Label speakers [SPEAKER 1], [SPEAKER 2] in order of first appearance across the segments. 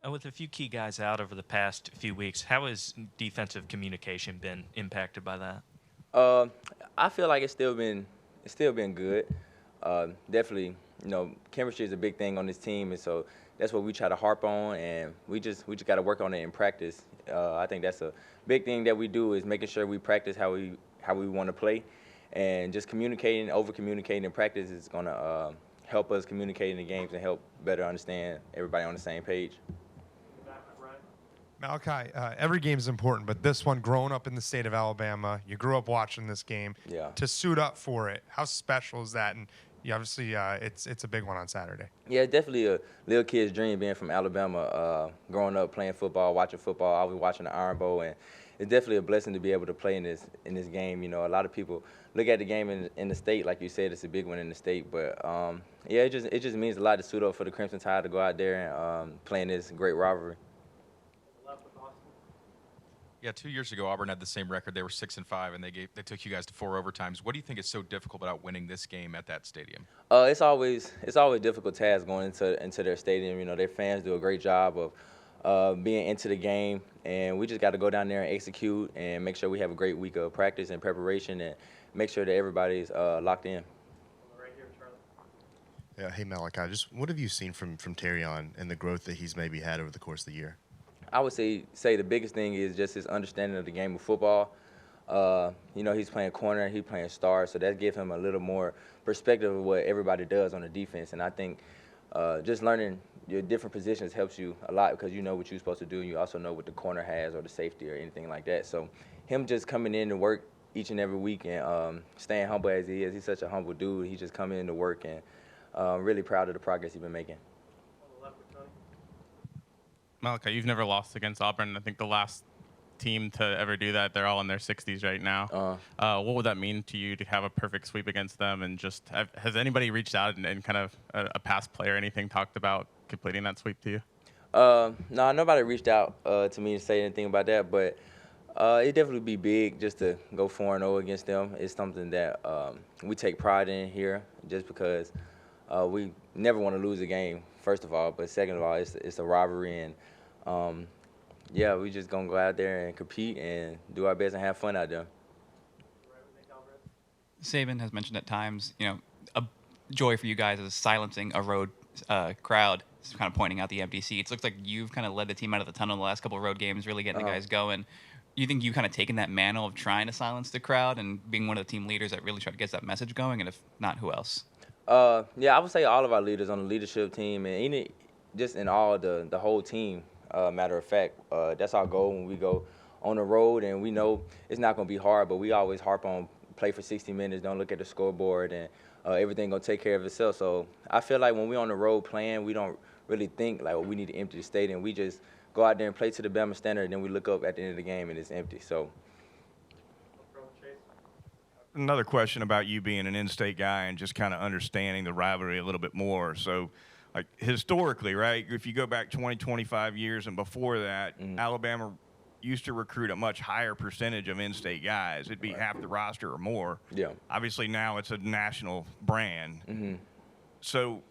[SPEAKER 1] With a few key guys out over the past few weeks, how has defensive communication been impacted by that?
[SPEAKER 2] Uh, I feel like it's still been good. Definitely, chemistry is a big thing on this team, and so that's what we try to harp on, and we just got to work on it in practice. I think that's a big thing that we do is making sure we practice how we want to play, and just communicating, over communicating in practice is gonna help us communicate in the games and help better understand everybody on the same page.
[SPEAKER 3] Malachi, every game is important, but this one, growing up in the state of Alabama, you grew up watching this game.
[SPEAKER 2] Yeah.
[SPEAKER 3] To suit up for it, how special is that? And you obviously, it's a big one on Saturday.
[SPEAKER 2] Yeah, it's definitely a little kid's dream being from Alabama. Growing up playing football, watching football, I was watching the Iron Bowl, and it's definitely a blessing to be able to play in this game. A lot of people look at the game in the state, like you said, it's a big one in the state. But yeah, it just means a lot to suit up for the Crimson Tide to go out there and play in this great rivalry.
[SPEAKER 4] Yeah, 2 years ago Auburn had the same record. They were 6-5, and they took you guys to four overtimes. What do you think is so difficult about winning this game at that stadium?
[SPEAKER 2] It's always a difficult task going into their stadium. Their fans do a great job of being into the game, and we just got to go down there and execute and make sure we have a great week of practice and preparation, and make sure that everybody's locked in.
[SPEAKER 5] Yeah, hey Malachi, just what have you seen from Terrion and the growth that he's maybe had over the course of the year?
[SPEAKER 2] I would say the biggest thing is just his understanding of the game of football. He's playing corner, he's playing star, so that gives him a little more perspective of what everybody does on the defense. And I think just learning your different positions helps you a lot because you know what you're supposed to do, and you also know what the corner has or the safety or anything like that. So him just coming in to work each and every week and staying humble as he is, he's such a humble dude. He just coming in to work and really proud of the progress he's been making.
[SPEAKER 6] Malachi, you've never lost against Auburn. I think the last team to ever do that, they're all in their 60s right now. What would that mean to you to have a perfect sweep against them? And just has anybody reached out and kind of a past player, anything talked about completing that sweep to you?
[SPEAKER 2] No, nobody reached out to me to say anything about that, but it definitely be big just to go 4-0 against them. It's something that we take pride in here, just because we never want to lose a game, first of all, but second of all, it's a rivalry, and yeah, we just gonna go out there and compete and do our best and have fun out there.
[SPEAKER 7] Saban has mentioned at times, a joy for you guys is silencing a road crowd, kind of pointing out the empty seats. Looks like you've kind of led the team out of the tunnel the last couple of road games, really getting the guys going. You think you kind of taken that mantle of trying to silence the crowd and being one of the team leaders that really try to get that message going? And if not, who else?
[SPEAKER 2] Yeah, I would say all of our leaders on the leadership team and just in all the whole team. Matter of fact, that's our goal when we go on the road, and we know it's not going to be hard, but we always harp on play for 60 minutes, don't look at the scoreboard, and everything going to take care of itself. So I feel like when we on the road playing, we don't really think like, we need to empty the stadium. We just go out there and play to the Bama standard, and then we look up at the end of the game and it's empty. So
[SPEAKER 8] Another question about you being an in-state guy and just kind of understanding the rivalry a little bit more. So, like historically, right? If you go back 20, 25 years and before that, Alabama used to recruit a much higher percentage of in-state guys. It'd be half the roster or more.
[SPEAKER 2] yeah.
[SPEAKER 8] Obviously, now it's a national brand. So,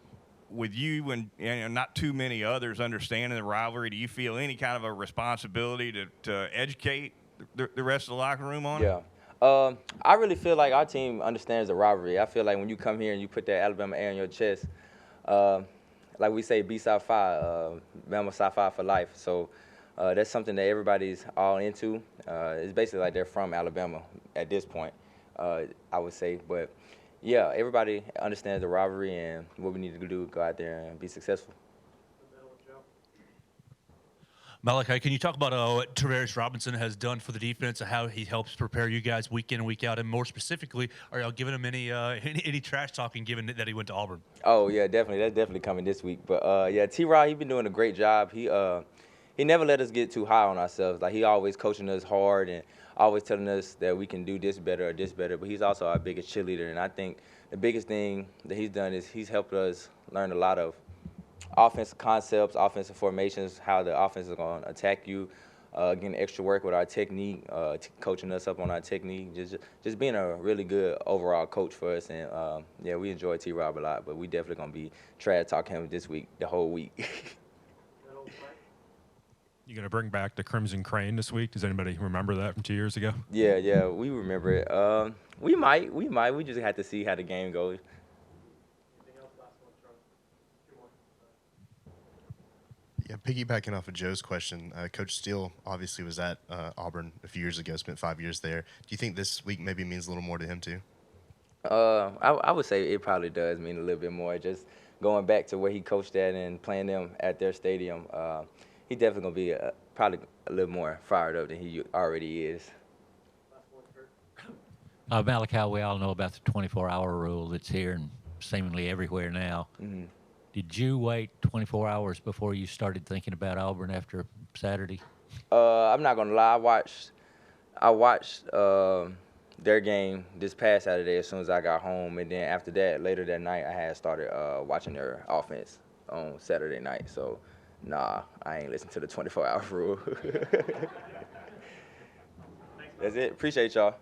[SPEAKER 8] with you and not too many others understanding the rivalry, do you feel any kind of a responsibility to educate the rest of the locker room on it?
[SPEAKER 2] Yeah. I really feel like our team understands the rivalry. I feel like when you come here and you put that Alabama A on your chest, like we say, be South Five, Bama South Five for life. So that's something that everybody's all into. It's basically like they're from Alabama at this point, I would say. But yeah, everybody understands the rivalry and what we need to do, go out there and be successful.
[SPEAKER 9] Malachi, can you talk about what Tavares Robinson has done for the defense and how he helps prepare you guys week in and week out? And more specifically, are y'all giving him any trash talking given that he went to Auburn?
[SPEAKER 2] Oh yeah, definitely. That's definitely coming this week. But yeah, T-Rod, he been doing a great job. He never let us get too high on ourselves. Like he always coaching us hard and always telling us that we can do this better or this better. But he's also our biggest cheerleader, and I think the biggest thing that he's done is he's helped us learn a lot of offensive concepts, offensive formations, how the offense is going to attack you, getting extra work with our technique, coaching us up on our technique, just being a really good overall coach for us. And yeah, we enjoy T-Rob a lot, but we definitely going to be trash talking him this week, the whole week.
[SPEAKER 10] You going to bring back the Crimson Crane this week? Does anybody remember that from 2 years ago?
[SPEAKER 2] Yeah, we remember it. We might. We just have to see how the game goes.
[SPEAKER 5] Yeah, piggybacking off of Joe's question, Coach Steele obviously was at Auburn a few years ago, spent 5 years there. Do you think this week maybe means a little more to him too?
[SPEAKER 2] I would say it probably does mean a little bit more. Just going back to where he coached at and playing them at their stadium, he definitely gonna be probably a little more fired up than he already is.
[SPEAKER 11] Malachi, we all know about the 24-hour rule that's here and seemingly everywhere now.
[SPEAKER 2] Mm-hmm.
[SPEAKER 11] Did you wait 24 hours before you started thinking about Auburn after Saturday?
[SPEAKER 2] I'm not gonna lie. I watched their game this past Saturday as soon as I got home, and then after that, later that night, I had started watching their offense on Saturday night. So, nah, I ain't listened to the 24-hour rule. That's it. Appreciate y'all.